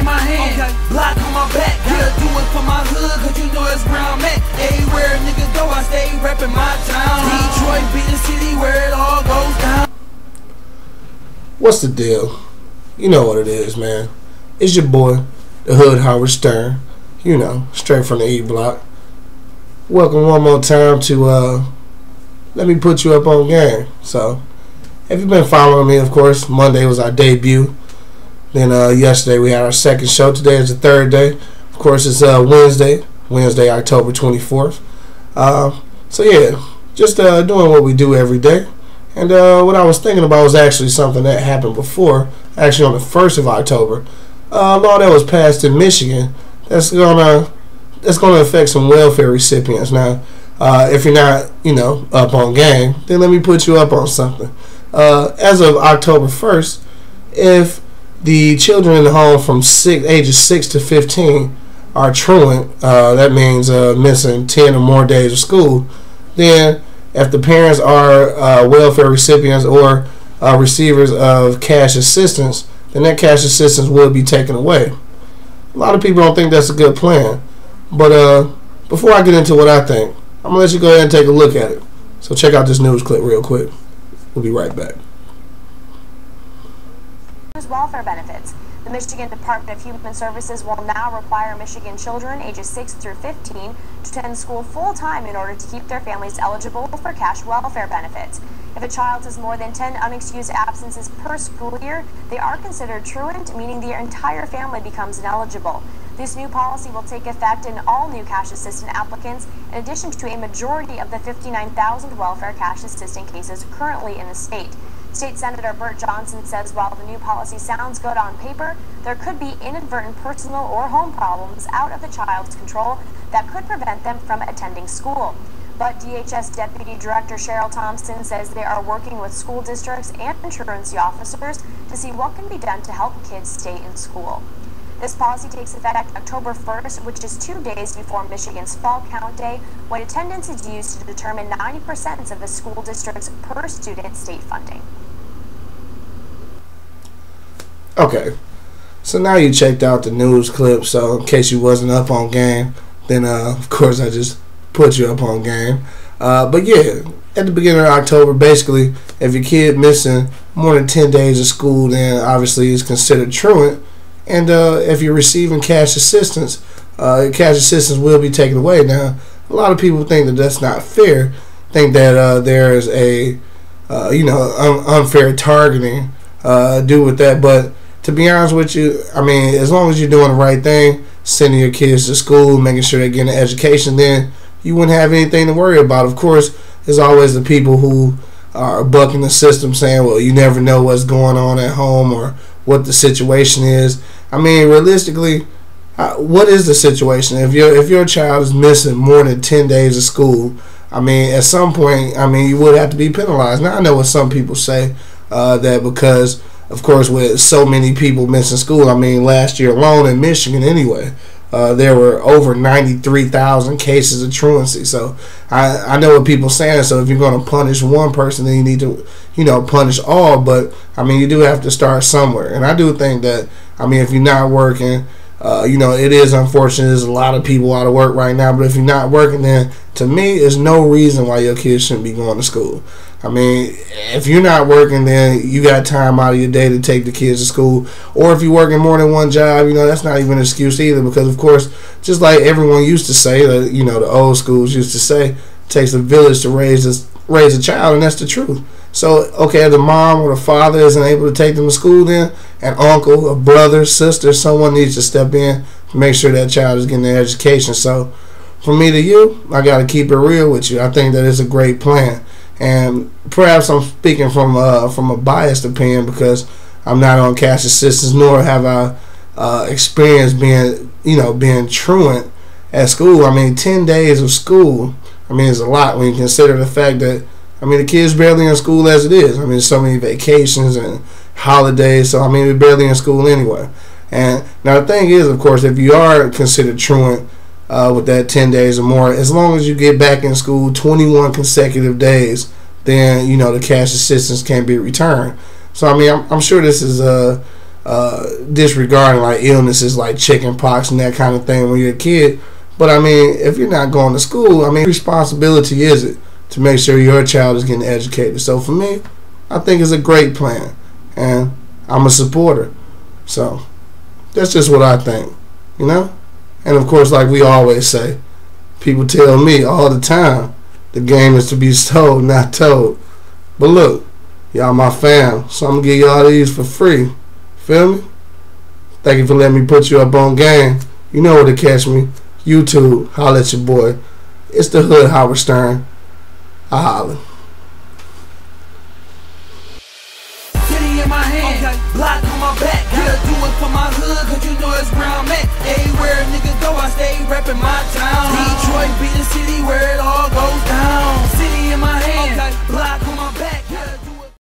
in my hand. Block on my back, gotta do it for my hood, cause you know it's where I'm at. Everywhere niggas go, I stay reppin' my town. Detroit be the city where it all goes down. What's the deal? You know what it is, man. It's your boy, the Hood Howard Stern. You know, straight from the E Block. Welcome one more time to let me put you up on game. So, if you've been following me, of course, Monday was our debut. Then yesterday we had our second show. Today is the third day. Of course, it's Wednesday, October 24th. So yeah, just doing what we do every day. And what I was thinking about was actually something that happened before, actually on the 1st of October. A law that was passed in Michigan that's gonna affect some welfare recipients. Now, if you're not, up on game, then let me put you up on something. As of October 1st, if the children in the home from ages 6 to 15 are truant, that means missing 10 or more days of school, then if the parents are welfare recipients or receivers of cash assistance, then that cash assistance will be taken away. A lot of people don't think that's a good plan. But before I get into what I think, I'm going to let you go ahead and take a look at it. So check out this news clip real quick. We'll be right back. Welfare benefits. The Michigan Department of Human Services will now require Michigan children ages 6 through 15 to attend school full-time in order to keep their families eligible for cash welfare benefits. If a child has more than 10 unexcused absences per school year, they are considered truant, meaning their entire family becomes ineligible. This new policy will take effect in all new cash assistant applicants, in addition to a majority of the 59,000 welfare cash assistant cases currently in the state. State Senator Burt Johnson says while the new policy sounds good on paper, there could be inadvertent personal or home problems out of the child's control that could prevent them from attending school. But DHS Deputy Director Cheryl Thompson says they are working with school districts and truancy officers to see what can be done to help kids stay in school. This policy takes effect October 1st, which is 2 days before Michigan's Fall Count Day, when attendance is used to determine 90% of the school district's per student state funding. Okay, so now you checked out the news clip, so in case you wasn't up on game, then of course I just put you up on game. But yeah, at the beginning of October, basically, if your kid missing more than 10 days of school, then obviously he's considered truant. And if you're receiving cash assistance will be taken away. Now, a lot of people think that that's not fair, think that there is a unfair targeting due with that, but to be honest with you, I mean, as long as you're doing the right thing, sending your kids to school, making sure they're getting an education, then you wouldn't have anything to worry about. Of course, there's always the people who are bucking the system, saying, well, you never know what's going on at home or what the situation is. I mean, realistically, what is the situation? If your child is missing more than 10 days of school, I mean, at some point, I mean, you would have to be penalized. Now, I know what some people say, that because, of course, with so many people missing school, I mean, last year alone in Michigan anyway, there were over 93,000 cases of truancy. So I know what people are saying. So if you're going to punish one person, then you need to, punish all. But, I mean, you do have to start somewhere. And I do think that, I mean, if you're not working, it is unfortunate. There's a lot of people out of work right now. But if you're not working, then to me, there's no reason why your kids shouldn't be going to school. I mean, if you're not working, then you got time out of your day to take the kids to school. Or if you're working more than one job, that's not even an excuse either. Because, of course, just like everyone used to say, the old schools used to say, it takes a village to raise a child, and that's the truth. So, okay, the mom or the father isn't able to take them to school, then an uncle, a brother, sister, someone needs to step in to make sure that child is getting their education. So, from me to you, I got to keep it real with you. I think that it's a great plan. And perhaps I'm speaking from a biased opinion because I'm not on cash assistance, nor have I experienced being truant at school. I mean, 10 days of school, I mean, it's a lot when you consider the fact that, I mean, the kids barely in school as it is. I mean, there's so many vacations and holidays, so I mean, we're barely in school anyway. And now the thing is, of course, if you are considered truant with that 10 days or more, as long as you get back in school 21 consecutive days, then the cash assistance can be returned. So I mean, I'm sure this is disregarding like illnesses like chicken pox and that kind of thing when you're a kid. But I mean, if you're not going to school, I mean, responsibility is it to make sure your child is getting educated. So for me, I think it's a great plan, and I'm a supporter. So that's just what I think, you know? And of course, like we always say, people tell me all the time, the game is to be sold, not told. But look, y'all my fam, so I'm going to give y'all these for free. Feel me? Thank you for letting me put you up on game. You know where to catch me. YouTube, holla at your boy. It's the Hood Howard Stern. I holla. City in my hand, okay. Block on my back. Gotta do it for my hood, cause you know it's where I'm at. Everywhere a nigga go, I stay reppin' my town. Detroit be the city where it all goes down. City in my hand, okay. Block on my back.